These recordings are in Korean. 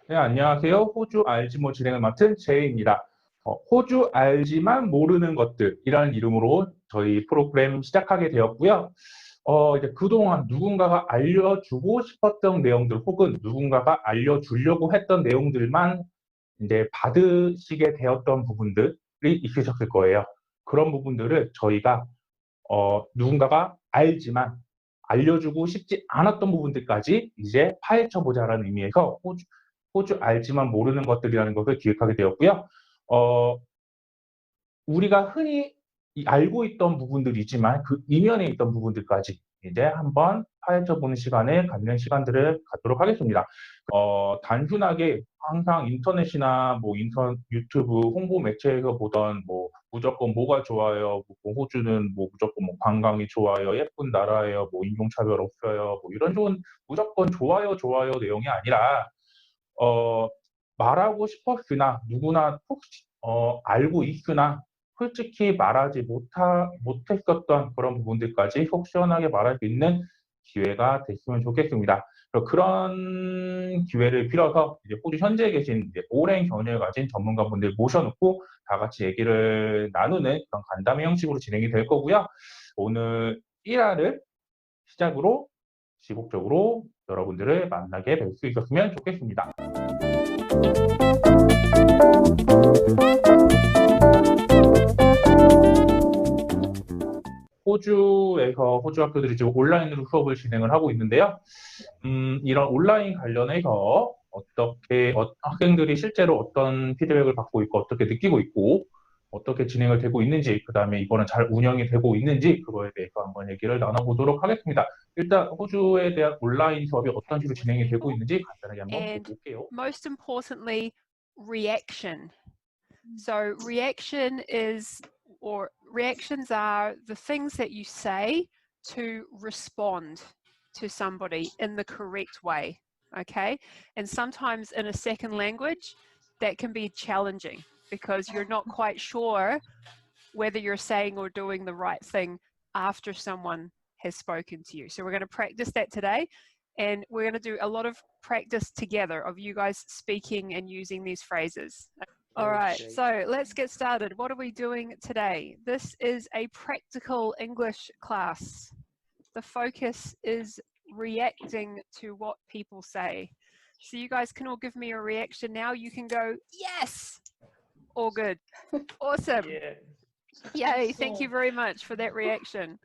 네, 안녕하세요. 호주 알지모 진행을 맡은 제이입니다. 호주 알지만 모르는 것들이라는 이름으로 저희 프로그램 시작하게 되었고요. 이제 그동안 누군가가 알려주고 싶었던 내용들 혹은 누군가가 알려주려고 했던 내용들만 이제 받으시게 되었던 부분들이 있으셨을 거예요. 그런 부분들을 저희가 누군가가 알지만 알려주고 싶지 않았던 부분들까지 이제 파헤쳐보자라는 의미에서 호주 알지만 모르는 것들이라는 것을 기획하게 되었고요. 우리가 흔히 알고 있던 부분들이지만 그 이면에 있던 부분들까지 이제 한번 파헤쳐보는 시간을 갖는 시간들을 갖도록 하겠습니다. 단순하게 항상 인터넷이나 뭐 유튜브 홍보 매체에서 보던 뭐 무조건 뭐가 좋아요, 뭐 호주는 뭐 무조건 뭐 관광이 좋아요, 예쁜 나라예요, 뭐 인종차별 없어요, 뭐 이런 좋은 무조건 좋아요, 좋아요 내용이 아니라 어, 말하고 싶었으나 누구나 혹시 알고 있으나 솔직히 말하지 못했었던 그런 부분들까지 속 시원하게 말할 수 있는 기회가 됐으면 좋겠습니다. 그런 기회를 빌어서 이제 호주 현지에 계신 이제 오랜 경력을 가진 전문가분들 모셔놓고 다 같이 얘기를 나누는 그런 간담회 형식으로 진행이 될 거고요. 오늘 1화를 시작으로 지속적으로 여러분들을 만나게 될 수 있었으면 좋겠습니다. 호주에서 호주 학교들이 지금 온라인으로 수업을 진행을 하고 있는데요. 이런 온라인 관련해서 어떻게 학생들이 실제로 어떤 피드백을 받고 있고 어떻게 느끼고 있고 어떻게 진행을 되고 있는지 그다음에 이거는 잘 운영이 되고 있는지 그거에 대해서 한번 얘기를 나눠보도록 하겠습니다. 일단 호주에 대한 온라인 수업이 어떤 식으로 진행이 되고 있는지 간단하게 한번 보고 올게요. Most importantly, reaction. So reactions are the things that you say to respond to somebody in the correct way, okay? And sometimes in a second language, that can be challenging because you're not quite sure whether you're saying or doing the right thing after someone has spoken to you. So we're going to practice that today, and we're going to do a lot of practice together of you guys speaking and using these phrases. All right, so let's get started. What are we doing today? This is a practical English class. The focus is reacting to what people say. So you guys can all give me a reaction now. You can go, yes, all good. Awesome. Yeah. Yay, thank you very much for that reaction.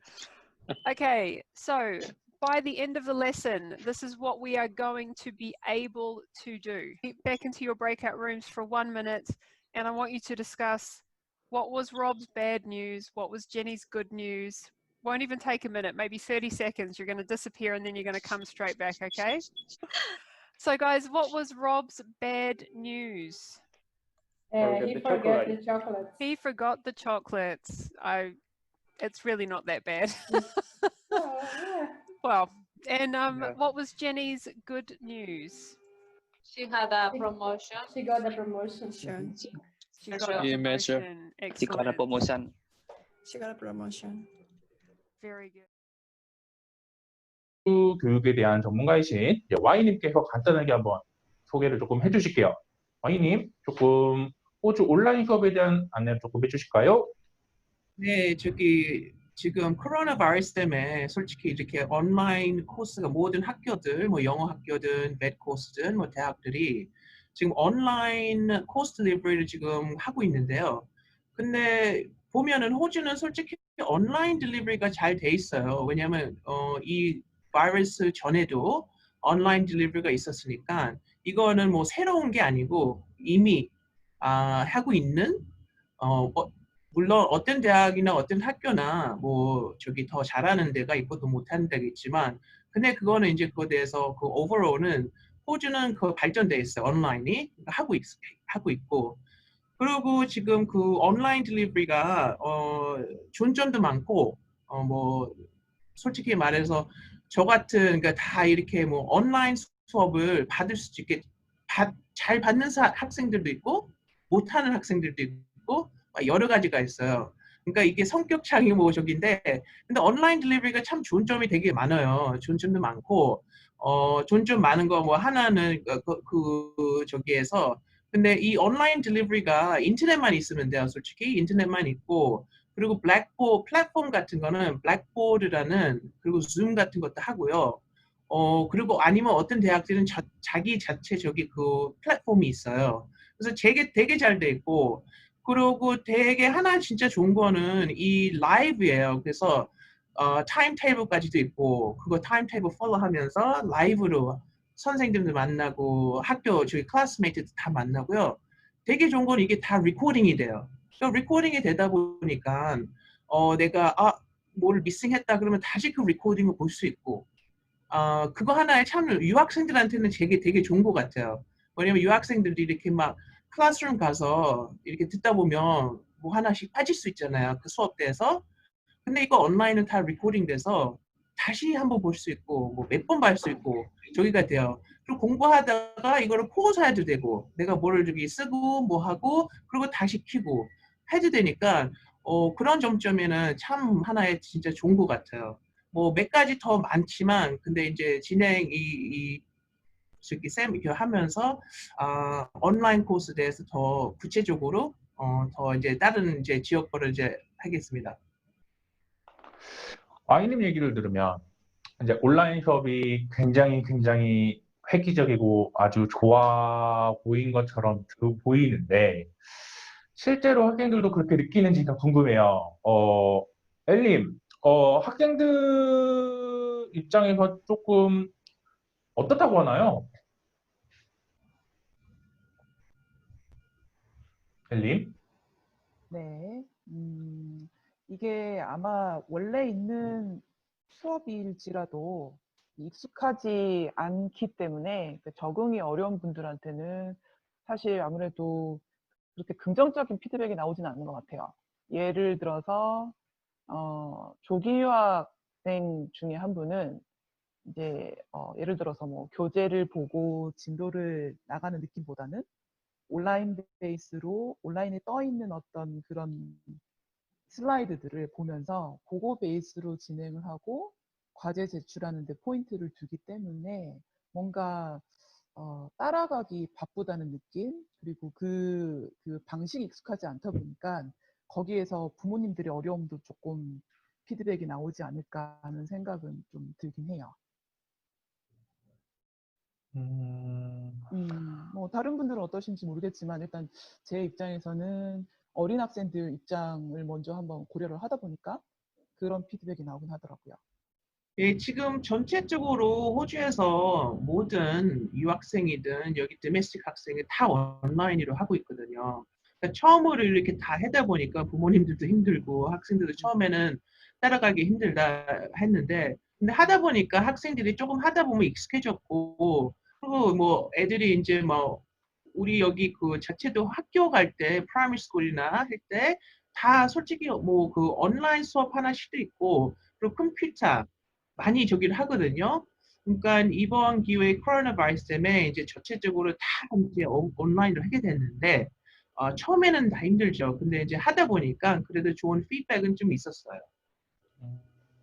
Okay, so by the end of the lesson, this is what we are going to be able to do. Get back into your breakout rooms for 1 minute, and I want you to discuss what was Rob's bad news, what was Jenny's good news. Won't even take a minute, maybe 30 seconds. You're going to disappear and then you're going to come straight back, okay? So guys, what was Rob's bad news? He forgot the chocolates. He forgot the chocolates. It's really not that bad. Well, and what was Jenny's good news? She had a promotion. She got a promotion. She got Sure. a promotion. She got a Excellent. promotion. She got a promotion. Very good. 호주 교육에 대한 전문가이신 Y님께서 간단하게 한번 소개를 조금 해주실게요. Y님, 조금 호주 온라인 수업에 대한 안내를 조금 해주실까요? 네, 지금 코로나 바이러스 때문에 솔직히 이렇게 온라인 코스가 모든 학교들, 뭐 영어 학교든, 맷 코스든, 뭐 대학들이 지금 온라인 코스 딜리버리를 지금 하고 있는데요. 근데 보면은 호주는 솔직히 온라인 딜리버리가 잘 돼 있어요. 왜냐하면 이 바이러스 전에도 온라인 딜리버리가 있었으니까 이거는 뭐 새로운 게 아니고 이미 하고 있는 물론 어떤 대학이나 어떤 학교나 뭐 저기 더 잘하는 데가 있고 더 못하는 데가 있지만 근데 그거는 이제 그거에 대해서 그 오버롤은 호주는 그 발전돼 있어요. 온라인이 하고 있고 그리고 지금 그 온라인 딜리버리가 좋은 점도 많고 뭐 솔직히 말해서 저 같은 그러니까 다 이렇게 뭐 온라인 수업을 받을 수 있게 잘 받는 학생들도 있고 못하는 학생들도 있고 여러 가지가 있어요. 그러니까 이게 성격 차이 뭐 저기인데 근데 온라인 딜리버리가 참 좋은 점이 되게 많아요. 좋은 점도 많고 돈 좀 많은 거 뭐 하나는 저기에서 근데 이 온라인 딜리버리가 인터넷만 있으면 돼요. 솔직히 인터넷만 있고 그리고 블랙보드 플랫폼 같은 거는 블랙보드라는 그리고 줌 같은 것도 하고요. 그리고 아니면 어떤 대학들은 자기 자체 저기 그 플랫폼이 있어요. 그래서 되게 잘 돼 있고 그리고 되게 하나 진짜 좋은 거는 이 라이브예요. 그래서 타임 테이블까지도 있고 그거 타임 테이블 팔로우 하면서 라이브로 선생님들 만나고 학교 저희 클래스메이트 다 만나고요. 되게 좋은 건 이게 다 리코딩이 돼요. 그러니까 리코딩이 되다 보니까 내가 뭘 미싱했다 그러면 다시 그 리코딩을 볼 수 있고 그거 하나에 참 유학생들한테는 되게 좋은 것 같아요. 왜냐면 유학생들이 이렇게 막 클래스룸 가서 이렇게 듣다 보면 뭐 하나씩 빠질 수 있잖아요. 그 수업대에서. 근데 이거 온라인은 다 리코딩 돼서 다시 한번 볼 수 있고 뭐 몇 번 볼 수 있고 저기가 돼요. 그리고 공부하다가 이거를 포즈 해도 되고 내가 뭐를 저기 쓰고 뭐 하고 그리고 다시 키고 해도 되니까 그런 점점에는 참 하나의 진짜 좋은 것 같아요. 뭐 몇 가지 더 많지만 근데 이제 진행 저기 쌤 이렇게 하면서 온라인 코스에 대해서 더 구체적으로 더 이제 다른 이제 지역 거를 이제 하겠습니다. 와이님 얘기를 들으면 이제 온라인 수업이 굉장히 획기적이고 아주 좋아 보인 것처럼 보이는데 실제로 학생들도 그렇게 느끼는지가 궁금해요. 엘님, 학생들 입장에서 조금 어떻다고 하나요? 엘님? 네. 이게 아마 원래 있는 수업일지라도 익숙하지 않기 때문에 적응이 어려운 분들한테는 사실 아무래도 그렇게 긍정적인 피드백이 나오지는 않는 것 같아요. 예를 들어서 조기 유학생 중에 한 분은 이제 예를 들어서 뭐 교재를 보고 진도를 나가는 느낌보다는 온라인 베이스로 온라인에 떠 있는 어떤 그런 슬라이드들을 보면서 그거 베이스로 진행을 하고 과제 제출하는 데 포인트를 두기 때문에 뭔가 따라가기 바쁘다는 느낌 그리고 그 방식이 익숙하지 않다 보니까 거기에서 부모님들의 어려움도 조금 피드백이 나오지 않을까 하는 생각은 좀 들긴 해요. 뭐 다른 분들은 어떠신지 모르겠지만 일단 제 입장에서는 어린 학생들 입장을 먼저 한번 고려를 하다 보니까 그런 피드백이 나오긴 하더라고요. 예, 지금 전체적으로 호주에서 모든 유학생이든 여기 도메스틱 학생이 다 온라인으로 하고 있거든요. 그러니까 처음으로 이렇게 다 하다 보니까 부모님들도 힘들고 학생들도 처음에는 따라가기 힘들다 했는데 근데 하다 보니까 학생들이 조금 하다 보면 익숙해졌고 그리고 뭐 애들이 이제 뭐 우리 여기 그 자체도 학교 갈 때 프라이머리 스쿨이나 할 때 다 솔직히 뭐 그 온라인 수업 하나씩도 있고 그리고 컴퓨터 많이 저기를 하거든요. 그러니까 이번 기회에 코로나 바이러스 때문에 이제 전체적으로 다 이제 온라인으로 하게 됐는데 처음에는 다 힘들죠. 근데 이제 하다 보니까 그래도 좋은 피드백은 좀 있었어요.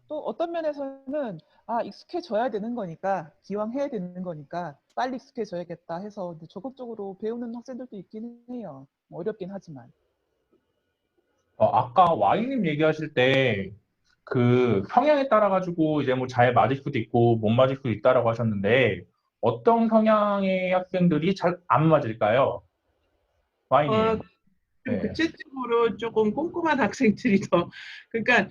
또 어떤 면에서는 익숙해져야 되는 거니까 기왕 해야 되는 거니까 빨리 익숙해져야겠다 해서 적극적으로 배우는 학생들도 있긴 해요. 어렵긴 하지만. 아까 와이님 얘기하실 때 그 성향에 따라 가지고 이제 뭐 잘 맞을 수도 있고 못 맞을 수도 있다라고 하셨는데 어떤 성향의 학생들이 잘 안 맞을까요? 와이님. 좀 네. 구체적으로 조금 꼼꼼한 학생들이 더 그러니까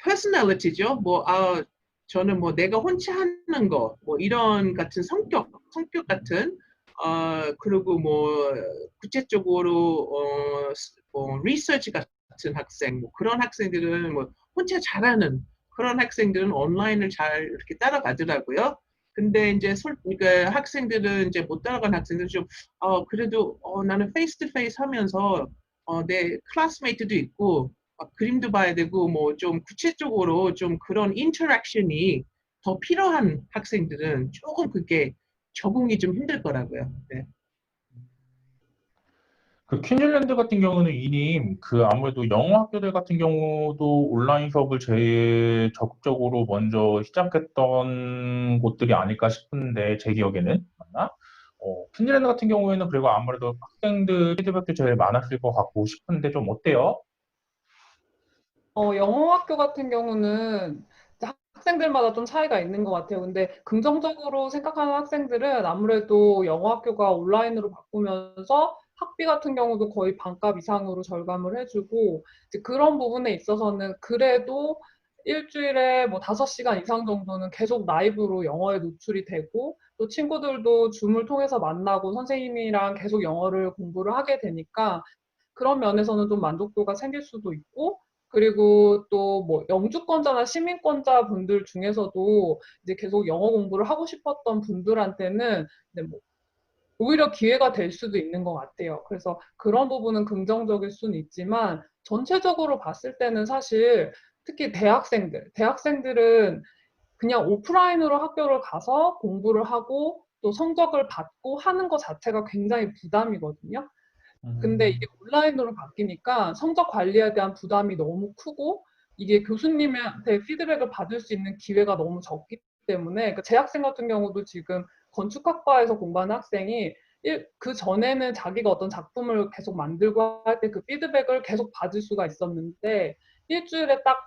퍼스널리티죠. 뭐 저는 뭐 내가 혼자 하는 거 뭐 이런 같은 성격 같은 그리고 뭐 구체적으로 리서치 같은 학생 뭐 그런 학생들은 뭐 혼자 잘하는 그런 학생들은 온라인을 잘 이렇게 따라가더라고요. 근데 이제 그러니까 학생들은 이제 못 따라간 학생들은 좀 그래도 나는 페이스 투 페이스 하면서 내 클래스메이트도 있고 그림도 봐야 되고 뭐 좀 구체적으로 좀 그런 인터랙션이 더 필요한 학생들은 조금 그게 적응이 좀 힘들 거라고요. 네. 그 퀸즐랜드 같은 경우는 이님 그 아무래도 영어 학교들 같은 경우도 온라인 수업을 제일 적극적으로 먼저 시작했던 곳들이 아닐까 싶은데 제 기억에는 맞나? 퀸즐랜드 같은 경우에는 그리고 아무래도 학생들 피드백도 제일 많았을 것 같고 싶은데 좀 어때요? 영어 학교 같은 경우는 학생들마다 좀 차이가 있는 것 같아요. 근데 긍정적으로 생각하는 학생들은 아무래도 영어 학교가 온라인으로 바꾸면서 학비 같은 경우도 거의 반값 이상으로 절감을 해주고, 이제 그런 부분에 있어서는 그래도 일주일에 뭐 5시간 이상 정도는 계속 라이브로 영어에 노출이 되고, 또 친구들도 줌을 통해서 만나고 선생님이랑 계속 영어를 공부를 하게 되니까 그런 면에서는 좀 만족도가 생길 수도 있고, 그리고 또 뭐 영주권자나 시민권자 분들 중에서도 이제 계속 영어 공부를 하고 싶었던 분들한테는 이제 뭐 오히려 기회가 될 수도 있는 것 같아요. 그래서 그런 부분은 긍정적일 수는 있지만 전체적으로 봤을 때는 사실 특히 대학생들은 그냥 오프라인으로 학교를 가서 공부를 하고 또 성적을 받고 하는 것 자체가 굉장히 부담이거든요. 근데 이게 온라인으로 바뀌니까 성적 관리에 대한 부담이 너무 크고 이게 교수님한테 피드백을 받을 수 있는 기회가 너무 적기 때문에 제 학생 같은 경우도 지금 건축학과에서 공부하는 학생이 그 전에는 자기가 어떤 작품을 계속 만들고 할 때 그 피드백을 계속 받을 수가 있었는데 일주일에 딱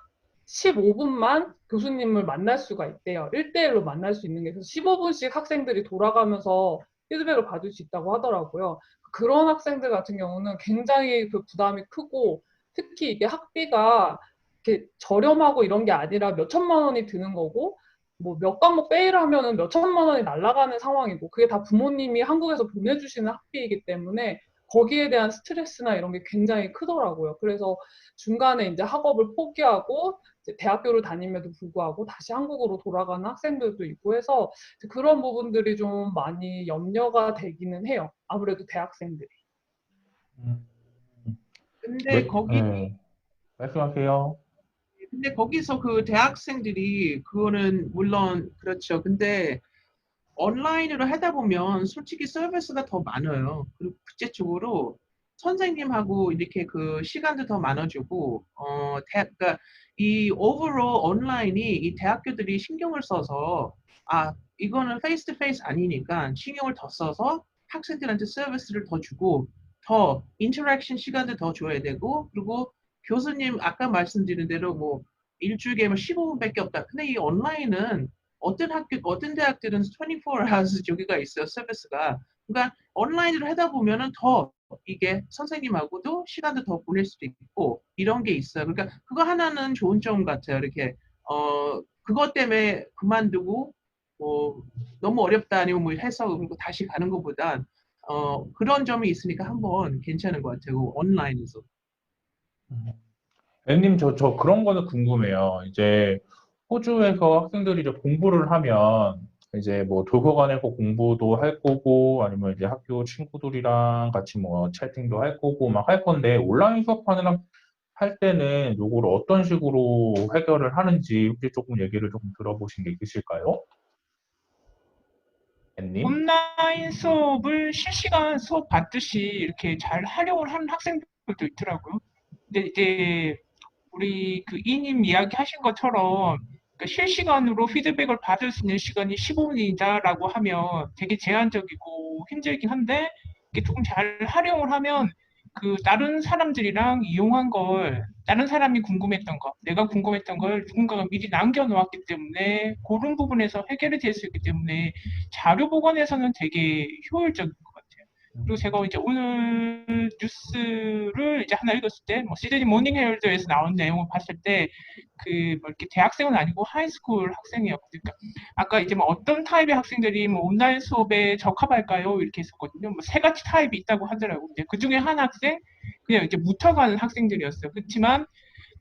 15분만 교수님을 만날 수가 있대요. 1대1로 만날 수 있는 게. 그래서 15분씩 학생들이 돌아가면서 피드백을 받을 수 있다고 하더라고요. 그런 학생들 같은 경우는 굉장히 그 부담이 크고 특히 이게 학비가 이렇게 저렴하고 이런 게 아니라 몇 천만 원이 드는 거고 뭐 몇 과목 페일하면은 몇 천만 원이 날아가는 상황이고 그게 다 부모님이 한국에서 보내주시는 학비이기 때문에 거기에 대한 스트레스나 이런 게 굉장히 크더라고요. 그래서 중간에 이제 학업을 포기하고 이제 대학교를 다님에도 불구하고 다시 한국으로 돌아가는 학생들도 있고 해서 그런 부분들이 좀 많이 염려가 되기는 해요. 아무래도 대학생들이. 음, 근데 거기 네, 말씀하세요. 근데 거기서 그 대학생들이 그거는 물론 그렇죠. 근데 온라인으로 하다 보면 솔직히 서비스가 더 많아요. 그리고 국제적으로 선생님하고 이렇게 그 시간도 더 많아지고, 그러니까 이 오버롤 온라인이 이 대학교들이 신경을 써서, 이거는 페이스 투 페이스 아니니까 신경을 더 써서 학생들한테 서비스를 더 주고, 더 인터랙션 시간도 더 줘야 되고, 그리고 교수님 아까 말씀드린 대로 뭐 일주일에 뭐 15분밖에 없다. 근데 이 온라인은 어떤 대학들은 24 hours 저기가 있어요, 서비스가. 그러니까 온라인으로 하다 보면은 더 이게 선생님하고도 시간도 더 보낼 수도 있고 이런 게 있어요. 그러니까 그거 하나는 좋은 점 같아요. 이렇게 그것 때문에 그만두고 뭐 너무 어렵다 아니면 뭐 해서 그리고 다시 가는 것보단 그런 점이 있으니까 한번 괜찮은 것 같아요. 온라인에서. 님, 저 그런 거는 궁금해요. 이제 호주에서 학생들이 이제 공부를 하면 이제 뭐 도서관에서 공부도 할 거고 아니면 이제 학교 친구들이랑 같이 뭐 채팅도 할 거고 막 할 건데 온라인 수업하는 할 때는 요거를 어떤 식으로 해결을 하는지 혹시 조금 얘기를 조금 들어보신 게 있으실까요? 님? 온라인 수업을 실시간 수업 받듯이 이렇게 잘 하려고 하는 학생들도 있더라고요. 근데 이제 우리 그 이님 이야기하신 것처럼 그 실시간으로 피드백을 받을 수 있는 시간이 15분이다라고 하면 되게 제한적이고 힘들긴 한데 이게 조금 잘 활용을 하면 그 다른 사람들이랑 이용한 걸 다른 사람이 궁금했던 거, 내가 궁금했던 걸 누군가가 미리 남겨놓았기 때문에 그런 부분에서 해결이 될 수 있기 때문에 자료 보관에서는 되게 효율적인 것 같아요. 그리고 제가 이제 오늘 뉴스를 이제 하나 읽었을 때, 뭐 시드니 모닝 헤럴드에서 나온 내용을 봤을 때, 그 뭐 이렇게 대학생은 아니고 하이스쿨 학생이었거든요. 그러니까 아까 이제 뭐 어떤 타입의 학생들이 뭐 온라인 수업에 적합할까요? 이렇게 했었거든요. 뭐 세 가지 타입이 있다고 하더라고요. 그 중에 한 학생, 그냥 이제 묻혀가는 학생들이었어요. 그렇지만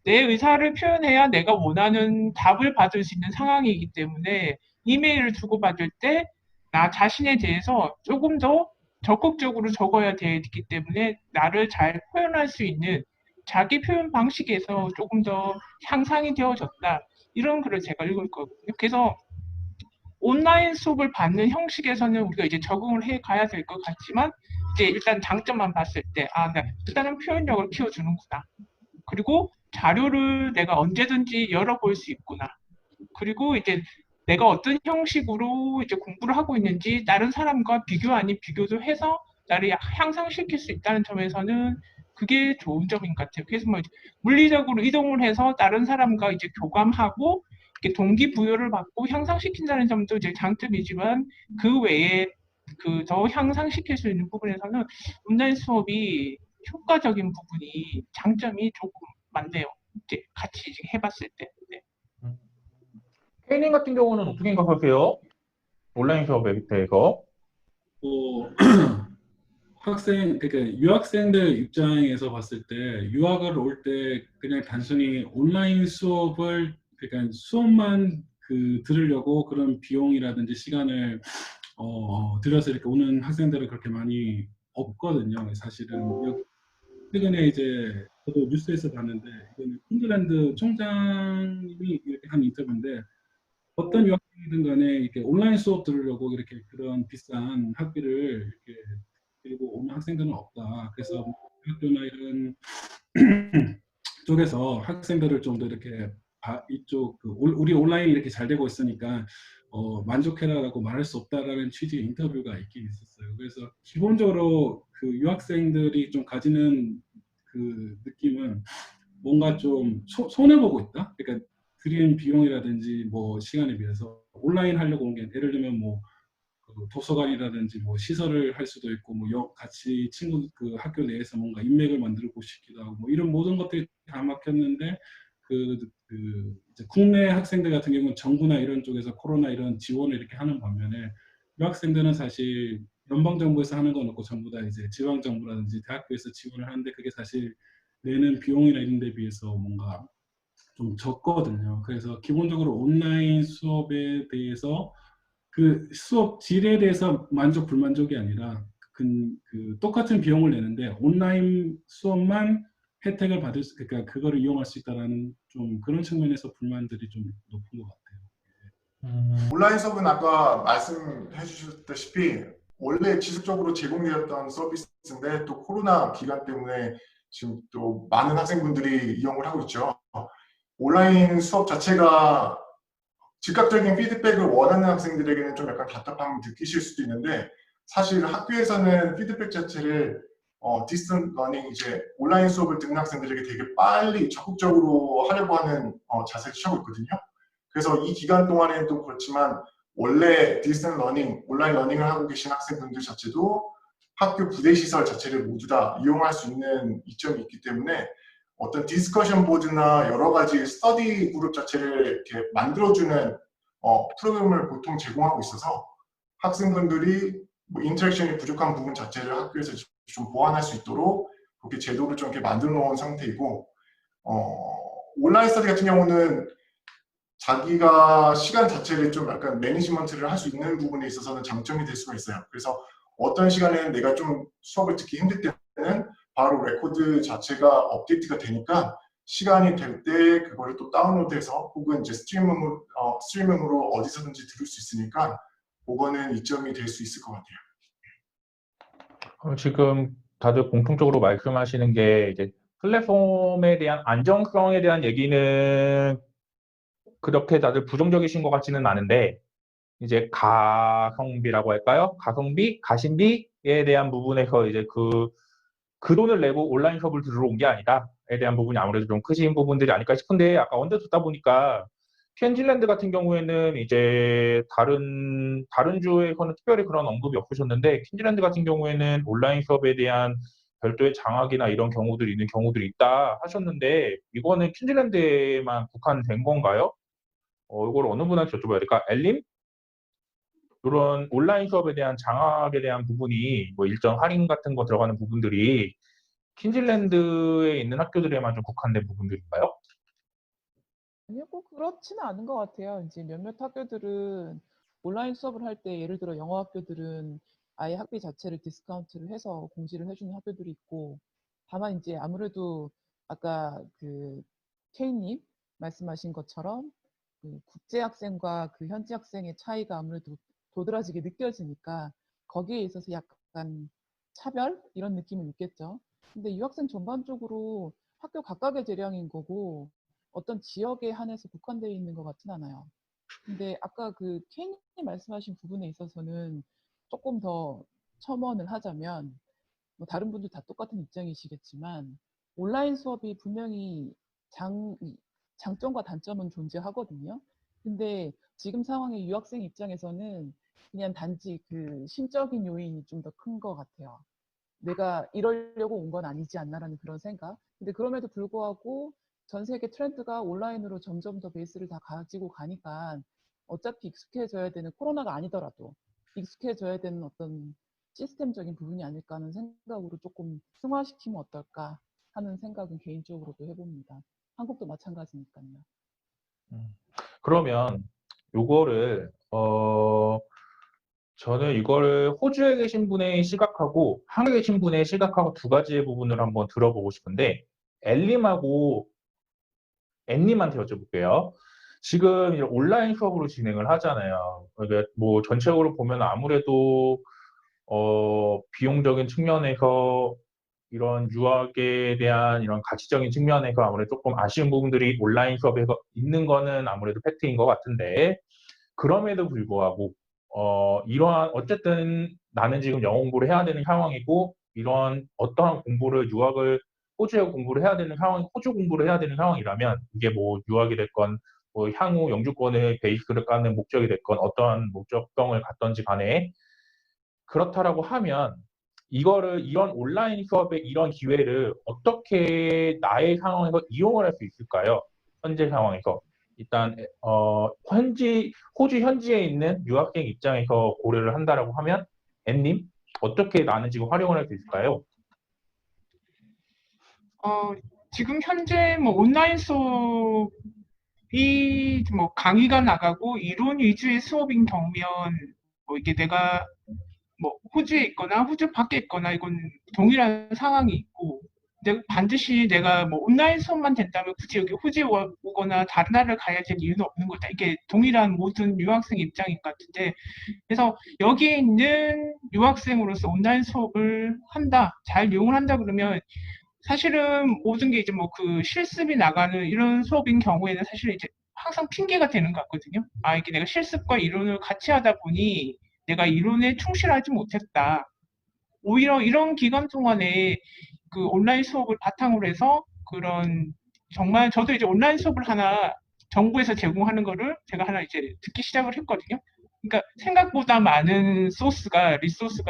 내 의사를 표현해야 내가 원하는 답을 받을 수 있는 상황이기 때문에 이메일을 주고받을 때 나 자신에 대해서 조금 더 적극적으로 적어야 되기 때문에 나를 잘 표현할 수 있는 자기 표현 방식에서 조금 더 향상이 되어졌다. 이런 글을 제가 읽었거든요. 그래서 온라인 수업을 받는 형식에서는 우리가 이제 적응을 해 가야 될 것 같지만 이제 일단 장점만 봤을 때, 일단은 표현력을 키워주는구나. 그리고 자료를 내가 언제든지 열어볼 수 있구나. 그리고 이제 내가 어떤 형식으로 이제 공부를 하고 있는지 다른 사람과 비교 아닌 비교도 해서 나를 향상시킬 수 있다는 점에서는 그게 좋은 점인 것 같아요. 그래서 뭐 이제 물리적으로 이동을 해서 다른 사람과 이제 교감하고 이렇게 동기부여를 받고 향상시킨다는 점도 이제 장점이지만 그 외에 그 더 향상시킬 수 있는 부분에서는 온라인 수업이 효과적인 부분이 장점이 조금 많네요. 이제 같이 이제 해봤을 때. 네. 케이님 같은 경우는 어떻게 생각하세요? 온라인 수업에 대해서? 그러니까 유학생들 입장에서 봤을 때 유학을 올 때 그냥 단순히 온라인 수업을 그러니까 수업만 들으려고 그런 비용이라든지 시간을 들여서 이렇게 오는 학생들은 그렇게 많이 없거든요. 사실은 최근에 이제 저도 뉴스에서 봤는데 이거는 핀란드 총장이 이렇게 한 인터뷰인데 어떤 유학생이든 간에 이렇게 온라인 수업 들으려고 이렇게 그런 비싼 학비를 이렇게 들고 오는 학생들은 없다. 그래서 학교나 이런 쪽에서 학생들을 좀 더 이렇게 이쪽 우리 온라인이 이렇게 잘 되고 있으니까 만족해라라고 말할 수 없다라는 취지의 인터뷰가 있긴 있었어요. 그래서 기본적으로 그 유학생들이 좀 가지는 그 느낌은 뭔가 좀 손해 보고 있다. 그러니까 들인 비용이라든지 뭐 시간에 비해서 온라인 하려고 온 게 예를 들면 뭐 도서관이라든지 뭐 시설을 할 수도 있고 뭐 같이 친구 그 학교 내에서 뭔가 인맥을 만들고 싶기도 하고 뭐 이런 모든 것들이 다 막혔는데 이제 국내 학생들 같은 경우는 정부나 이런 쪽에서 코로나 이런 지원을 이렇게 하는 반면에 유학생들은 사실 연방 정부에서 하는 건 없고 전부 다 이제 지방 정부라든지 대학교에서 지원을 하는데 그게 사실 내는 비용이나 이런 데 비해서 뭔가 좀 적거든요. 그래서 기본적으로 온라인 수업에 대해서 그 수업 질에 대해서 만족 불만족이 아니라 똑같은 비용을 내는데 온라인 수업만 혜택을 받을 수, 그러니까 그거를 이용할 수 있다라는 좀 그런 측면에서 불만들이 좀 높은 것 같아요. 온라인 수업은 아까 말씀해 주셨다시피 원래 지속적으로 제공되었던 서비스인데 또 코로나 기간 때문에 지금 또 많은 학생분들이 이용을 하고 있죠. 온라인 수업 자체가 즉각적인 피드백을 원하는 학생들에게는 좀 약간 답답함을 느끼실 수도 있는데 사실 학교에서는 피드백 자체를 디스턴트 러닝 이제 온라인 수업을 듣는 학생들에게 되게 빨리 적극적으로 하려고 하는 자세를 취하고 있거든요. 그래서 이 기간 동안에는 또 그렇지만 원래 디스턴트 러닝, 온라인 러닝을 하고 계신 학생분들 자체도 학교 부대 시설 자체를 모두 다 이용할 수 있는 이점이 있기 때문에 어떤 디스커션 보드나 여러 가지 스터디 그룹 자체를 이렇게 만들어주는 프로그램을 보통 제공하고 있어서 학생분들이 뭐 인터랙션이 부족한 부분 자체를 학교에서 좀 보완할 수 있도록 그렇게 제도를 좀 이렇게 만들어 놓은 상태이고 온라인 스터디 같은 경우는 자기가 시간 자체를 좀 약간 매니지먼트를 할 수 있는 부분에 있어서는 장점이 될 수가 있어요. 그래서 어떤 시간에는 내가 좀 수업을 듣기 힘들 때는 바로 레코드 자체가 업데이트가 되니까 시간이 될 때 그거를 또 다운로드해서 혹은 이제 스트리밍으로 어디서든지 들을 수 있으니까 그거는 이점이 될 수 있을 것 같아요. 지금 다들 공통적으로 말씀하시는 게 이제 플랫폼에 대한 안정성에 대한 얘기는 그렇게 다들 부정적이신 것 같지는 않은데 이제 가성비라고 할까요? 가심비에 대한 부분에서 이제 그 돈을 내고 온라인 수업을 들으러 온 게 아니다에 대한 부분이 아무래도 좀 크신 부분들이 아닐까 싶은데 아까 언뜻 듣다 보니까 퀸즐랜드 같은 경우에는 이제 다른 주에서는 특별히 그런 언급이 없으셨는데 퀸즐랜드 같은 경우에는 온라인 수업에 대한 별도의 장학이나 이런 경우들이 있는 경우들이 있다 하셨는데 이거는 퀸즐랜드에만 국한된 건가요? 이걸 어느 분한테 여쭤봐야 될까? 엘림? 이런 온라인 수업에 대한 장학에 대한 부분이 뭐 일정 할인 같은 거 들어가는 부분들이 퀸즐랜드에 있는 학교들에만 좀 국한된 부분들인가요? 아니요, 꼭 그렇지는 않은 것 같아요. 이제 몇몇 학교들은 온라인 수업을 할 때 예를 들어 영어 학교들은 아예 학비 자체를 디스카운트를 해서 공지를 해주는 학교들이 있고 다만 이제 아무래도 아까 그 케이님 말씀하신 것처럼 그 국제 학생과 그 현지 학생의 차이가 아무래도 도드라지게 느껴지니까 거기에 있어서 약간 차별 이런 느낌은 있겠죠. 근데 유학생 전반적으로 학교 각각의 재량인 거고 어떤 지역에 한해서 국한되어 있는 것 같진 않아요. 근데 아까 그 케이님 말씀하신 부분에 있어서는 조금 더 첨언을 하자면 뭐 다른 분들 다 똑같은 입장이시겠지만 온라인 수업이 분명히 장점과 단점은 존재하거든요. 근데 지금 상황의 유학생 입장에서는 그냥 단지 그 심적인 요인이 좀 더 큰 것 같아요. 내가 이러려고 온 건 아니지 않나라는 그런 생각. 근데 그럼에도 불구하고 전 세계 트렌드가 온라인으로 점점 더 베이스를 다 가지고 가니까 어차피 익숙해져야 되는 코로나가 아니더라도 익숙해져야 되는 어떤 시스템적인 부분이 아닐까 하는 생각으로 조금 승화시키면 어떨까 하는 생각은 개인적으로도 해봅니다. 한국도 마찬가지니까요. 그러면 요거를 저는 이거를 호주에 계신 분의 시각하고 한국에 계신 분의 시각하고 두 가지의 부분을 한번 들어보고 싶은데 엘림하고 앤님한테 여쭤볼게요. 지금 이런 온라인 수업으로 진행을 하잖아요. 그러니까 뭐 전체적으로 보면 아무래도 비용적인 측면에서 이런 유학에 대한 이런 가치적인 측면에서 아무래도 조금 아쉬운 부분들이 온라인 수업에서 있는 거는 아무래도 팩트인 것 같은데 그럼에도 불구하고 이러한 어쨌든 나는 지금 영어 공부를 해야 되는 상황이고 이런 어떠한 공부를 유학을 호주에 공부를 해야 되는 상황, 호주 공부를 해야 되는 상황이라면 이게 뭐 유학이 됐건 뭐 향후 영주권의 베이스를 까는 목적이 됐건 어떠한 목적성을 갖던지 간에 그렇다라고 하면 이거를 이런 온라인 수업의 이런 기회를 어떻게 나의 상황에서 이용을 할 수 있을까요? 현재 상황에서 일단 호주 현지에 있는 유학생 입장에서 고려를 한다라고 하면 앤님 어떻게 나는 지금 활용을 할 수 있을까요? 지금 현재 뭐 온라인 수업이 뭐 강의가 나가고 이론 위주의 수업인 경우면 뭐 이게 내가 뭐 호주에 있거나 호주 밖에 있거나 이건 동일한 상황이 있고 반드시 내가 뭐 온라인 수업만 된다면 굳이 여기 호주에 오거나 다른 나라를 가야 될 이유는 없는 거다. 이게 동일한 모든 유학생 입장인 것 같은데 그래서 여기에 있는 유학생으로서 온라인 수업을 한다, 잘 이용을 한다 그러면 사실은 모든 게 이제 뭐 그 실습이 나가는 이런 수업인 경우에는 사실 이제 항상 핑계가 되는 것 같거든요. 아, 이게 내가 실습과 이론을 같이 하다 보니 내가 이론에 충실하지 못했다. 오히려 이런 기간 동안에 그 온라인 수업을 바탕으로 해서 그런 정말 저도 이제 온라인 수업을 하나 정부에서 제공하는 거를 제가 하나 이제 듣기 시작을 했거든요. 그러니까 생각보다 많은 리소스가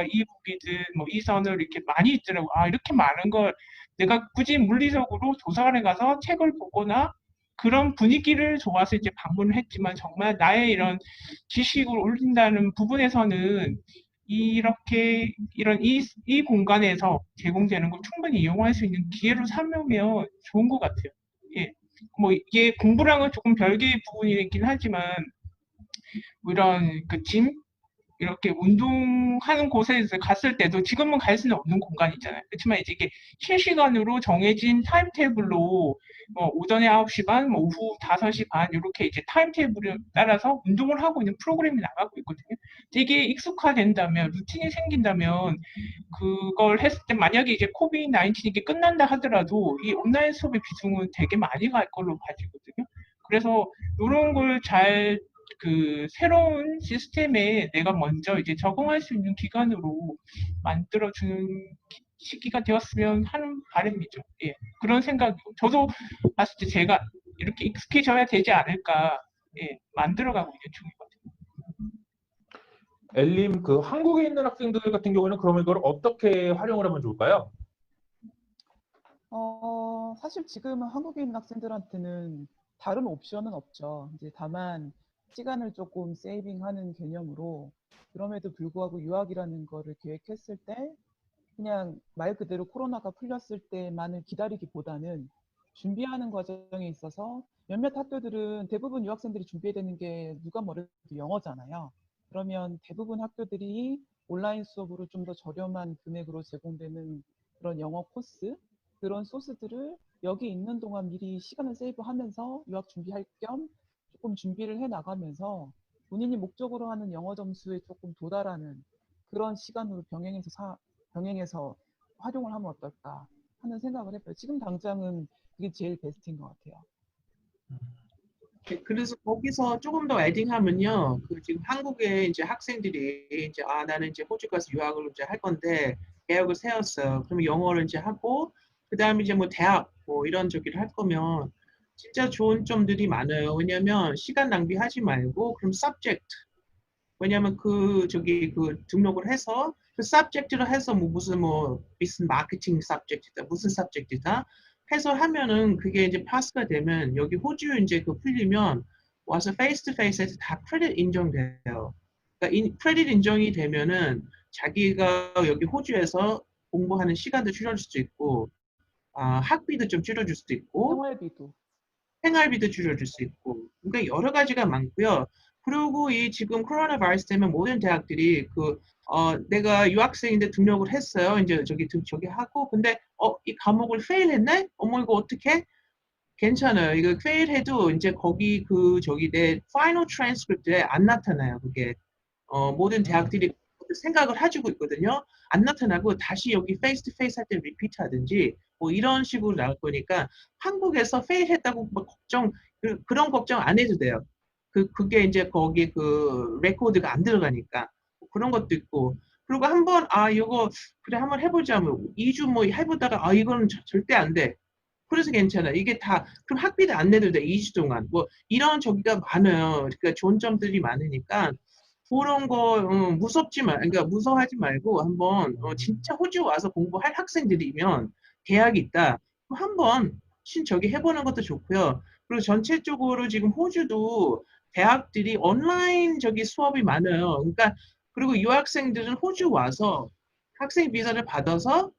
이북이든 뭐 이선을 이렇게 많이 있더라고요. 아, 이렇게 많은 걸 내가 굳이 물리적으로 도서관에 가서 책을 보거나 그런 분위기를 좋아서 이제 방문을 했지만 정말 나의 이런 지식을 올린다는 부분에서는 이렇게 이 공간에서 제공되는 걸 충분히 이용할 수 있는 기회로 삼으면 좋은 것 같아요. 예. 뭐 이게 공부랑은 조금 별개의 부분이긴 하지만 뭐 이런 짐 이렇게 운동하는 곳에 갔을 때도 지금은 갈 수는 없는 공간이잖아요. 그렇지만 이제 이게 실시간으로 정해진 타임테이블로 뭐 오전에 9시 반, 뭐 오후 5시 반 이렇게 이제 타임테이블에 따라서 운동을 하고 있는 프로그램이 나가고 있거든요. 이게 익숙화된다면 루틴이 생긴다면 그걸 했을 때 만약에 이제 코비드-19 이게 끝난다 하더라도 이 온라인 수업의 비중은 되게 많이 갈 걸로 봐지거든요. 그래서 이런 걸잘 그 새로운 시스템에 내가 먼저 이제 적응할 수 있는 기간으로 만들어주는 시기가 되었으면 하는 바람이죠. 예, 그런 생각이고 저도 봤을 때 제가 이렇게 익숙해져야 되지 않을까 예, 만들어가고 있는 중이거든요. 엘림 그 한국에 있는 학생들 같은 경우에는 그러면 이걸 어떻게 활용을 하면 좋을까요? 사실 지금 한국에 있는 학생들한테는 다른 옵션은 없죠. 이제 다만 시간을 조금 세이빙하는 개념으로 그럼에도 불구하고 유학이라는 거를 계획했을 때 그냥 말 그대로 코로나가 풀렸을 때만을 기다리기보다는 준비하는 과정에 있어서 몇몇 학교들은 대부분 유학생들이 준비해야 되는 게 누가 뭐래도 영어잖아요. 그러면 대부분 학교들이 온라인 수업으로 좀 더 저렴한 금액으로 제공되는 그런 영어 코스, 그런 소스들을 여기 있는 동안 미리 시간을 세이브하면서 유학 준비할 겸 조금 준비를 해 나가면서 본인이 목적으로 하는 영어 점수에 조금 도달하는 그런 시간으로 병행해서 병행해서 활용을 하면 어떨까 하는 생각을 해봐요. 지금 당장은 그게 제일 베스트인 것 같아요. 그래서 거기서 조금 더 에딩하면요, 그 지금 한국에 이제 학생들이 이제 나는 이제 호주 가서 유학을 이제 할 건데 계획을 세웠어요. 그러면 영어를 이제 하고 그 다음에 이제 뭐 대학 뭐 이런 저기를 할 거면 진짜 좋은 점들이 많아요. 왜냐면 시간 낭비하지 말고 그럼 subject 왜냐면 그 저기 그 등록을 해서 그 subject를 해서 뭐 무슨 마케팅 subject이다 무슨 subject이다 해서 하면은 그게 이제 파스가 되면 여기 호주 이제 그 풀리면 와서 페이스 투 페이스에서 다 크레딧 인정돼요. 그러니까 크레딧 인정이 되면은 자기가 여기 호주에서 공부하는 시간도 줄여줄 수도 있고 학비도 좀 줄여줄 수도 있고 생활비도 줄여줄 수 있고 그러니까 여러 가지가 많고요. 그리고 이 지금 코로나 바이러스 때문에 모든 대학들이 내가 유학생인데 등록을 했어요. 이제 저기 하고 근데 이 과목을 페일했네? 어머 이거 어떡해? 괜찮아요. 이거 페일해도 이제 거기 내 파이널 트랜스크립트에 안 나타나요. 그게 모든 대학들이 생각을 해주고 있거든요. 안 나타나고 다시 여기 페이스 투 페이스 할 때 리피트 하든지 뭐 이런 식으로 나올 거니까 한국에서 페일했다고 뭐 그런 걱정 안 해도 돼요. 그게 이제 거기 그 레코드가 안 들어가니까 그런 것도 있고 그리고 한번 이거 그래 한번 해보자 뭐 2주 뭐 해보다가 이거는 절대 안 돼. 그래서 괜찮아. 이게 다 그럼 학비도 안 내도 돼. 2주 동안 뭐 이런 저기가 많아요. 그러니까 좋은 점들이 많으니까 그런 거 그러니까 무서워하지 말고 한번 진짜 호주 와서 공부할 학생들이면 대학이 있다. 그럼 한번 저기 해보는 것도 좋고요. 그리고 전체적으로 지금 호주도 대학들이 온라인 저기 수업이 많아요. 그러니까 그리고 유학생들은 호주 와서 학생 비자를 받아서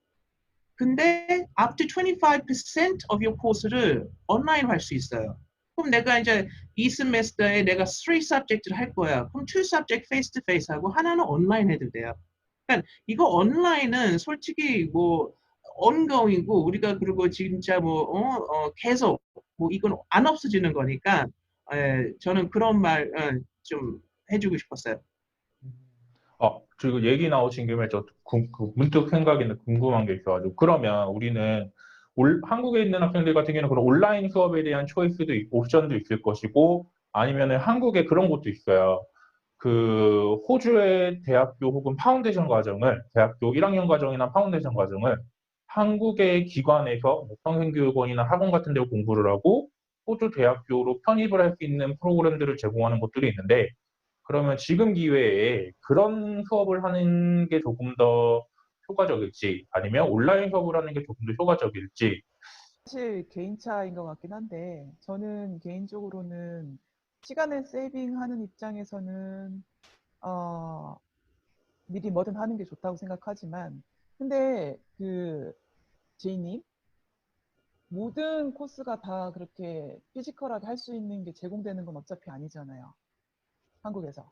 근데 up to 25% of your 코스를 온라인으로 할 수 있어요. 그럼 내가 이제 이 세메스터에 내가 3 subject를 할 거야. 그럼 2 subject face to face 하고 하나는 온라인 해도 돼요. 그러니까 이거 온라인은 솔직히 뭐 ongoing이고 우리가 그리고 진짜 계속 뭐 이건 안 없어지는 거니까 저는 그런 말 좀 해주고 싶었어요. 지금 얘기 나오신 김에 저 문득 생각이 궁금한 게 있어가지고 그러면 우리는 한국에 있는 학생들 같은 경우는 그런 온라인 수업에 대한 초이스도 옵션도 있을 것이고 아니면은 한국에 그런 것도 있어요. 그 호주의 대학교 혹은 파운데이션 과정을 대학교 1학년 과정이나 파운데이션 과정을 한국의 기관에서 평생교육원이나 학원 같은 데 공부를 하고 호주 대학교로 편입을 할 수 있는 프로그램들을 제공하는 것들이 있는데 그러면 지금 기회에 그런 수업을 하는 게 조금 더 효과적일지 아니면 온라인 수업을 하는 게 조금 더 효과적일지 사실 개인 차이인 것 같긴 한데 저는 개인적으로는 시간을 세이빙하는 입장에서는 미리 뭐든 하는 게 좋다고 생각하지만 근데 제이님 모든 코스가 다 그렇게 피지컬하게 할 수 있는 게 제공되는 건 어차피 아니잖아요. 한국에서.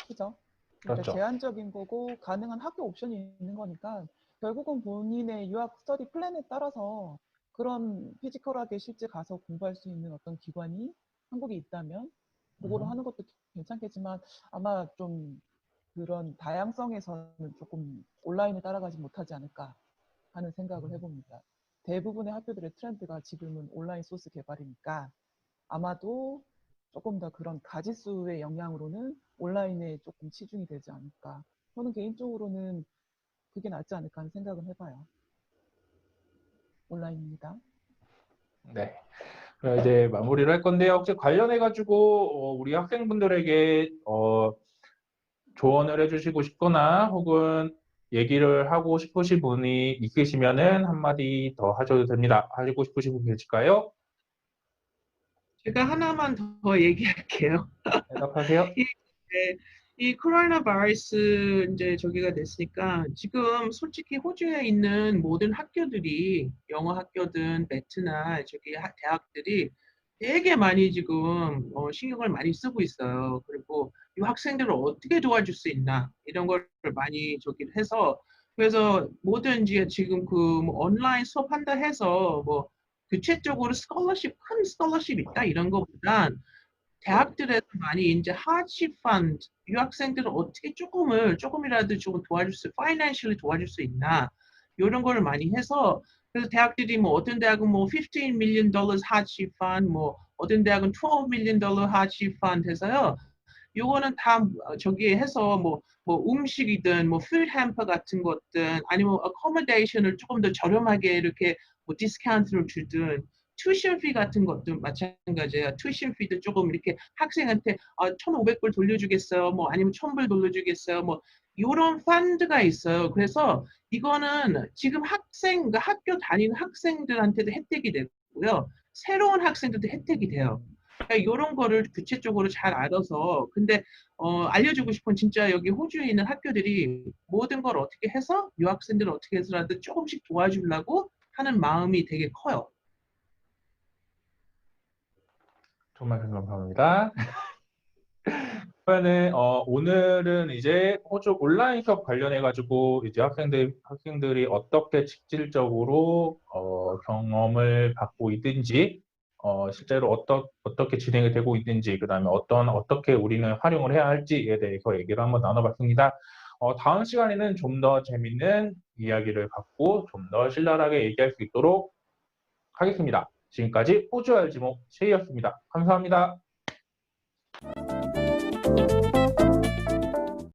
그죠? 그러니까 그렇죠. 제한적인 거고 가능한 학교 옵션이 있는 거니까 결국은 본인의 유학 스터디 플랜에 따라서 그런 피지컬하게 실제 가서 공부할 수 있는 어떤 기관이 한국에 있다면 그거를 하는 것도 괜찮겠지만 아마 좀 그런 다양성에서는 조금 온라인을 따라가지 못하지 않을까 하는 생각을 해봅니다. 대부분의 학교들의 트렌드가 지금은 온라인 소스 개발이니까 아마도 조금 더 그런 가지수의 영향으로는 온라인에 조금 치중이 되지 않을까. 저는 개인적으로는 그게 낫지 않을까 하는 생각은 해봐요. 온라인입니다. 네. 이제 마무리를 할 건데요. 혹시 관련해가지고 우리 학생분들에게 조언을 해주시고 싶거나 혹은 얘기를 하고 싶으신 분이 있으시면은 한마디 더 하셔도 됩니다. 하시고 싶으신 분 계실까요? 제가 하나만 더 얘기할게요. 대답하세요. 이 코로나 바이러스 이제 저기가 됐으니까 지금 솔직히 호주에 있는 모든 학교들이 영어 학교든 매트나 저기 대학들이 되게 많이 지금 신경을 많이 쓰고 있어요. 그리고 이 학생들을 어떻게 도와줄 수 있나 이런 걸 많이 저기를 해서 그래서 뭐든지 지금 뭐 온라인 수업한다 해서 뭐 구체적으로 큰 스콜러십 있다 이런 것보단 대학들에서 많이 이제 hardship fund 유학생들을 어떻게 조금이라도 조금 도와줄 수, financially 도와줄 수 있나 이런 거를 많이 해서 그래서 대학들이 뭐 어떤 대학은 뭐 $15 million hardship fund, 뭐 어떤 대학은 $12 million hardship fund 해서요. 요거는 다 저기 해서 뭐 음식이든 뭐 food hamper 같은 것든 아니면 accommodation을 조금 더 저렴하게 이렇게 뭐 디스카운트를 주든 tuition fee 같은 것도 마찬가지예요. tuition fee도 조금 이렇게 학생한테 1,500불 돌려주겠어요. 뭐 아니면 1,000불 돌려주겠어요. 뭐 이런 펀드가 있어요. 그래서 이거는 지금 그러니까 학교 다니는 학생들한테도 혜택이 되고요. 새로운 학생들도 혜택이 돼요. 그러니까 이런 거를 구체적으로 잘 알아서 근데 알려주고 싶은 진짜 여기 호주에 있는 학교들이 모든 걸 어떻게 해서 유학생들을 어떻게 해서라도 조금씩 도와주려고 하는 마음이 되게 커요. 정말 감사합니다. 그러면은 오늘은 이제 호주 온라인 수업 관련해 가지고 이제 학생들이 어떻게 실질적으로 경험을 받고 있든지 실제로 어떻게 진행이 되고 있는지 그다음에 어떻게 우리는 활용을 해야 할지에 대해서 얘기를 한번 나눠봤습니다. 다음 시간에는 좀 더 재밌는 이야기를 갖고 좀 더 신랄하게 얘기할 수 있도록 하겠습니다. 지금까지 호주 알지모 셰이였습니다. 감사합니다.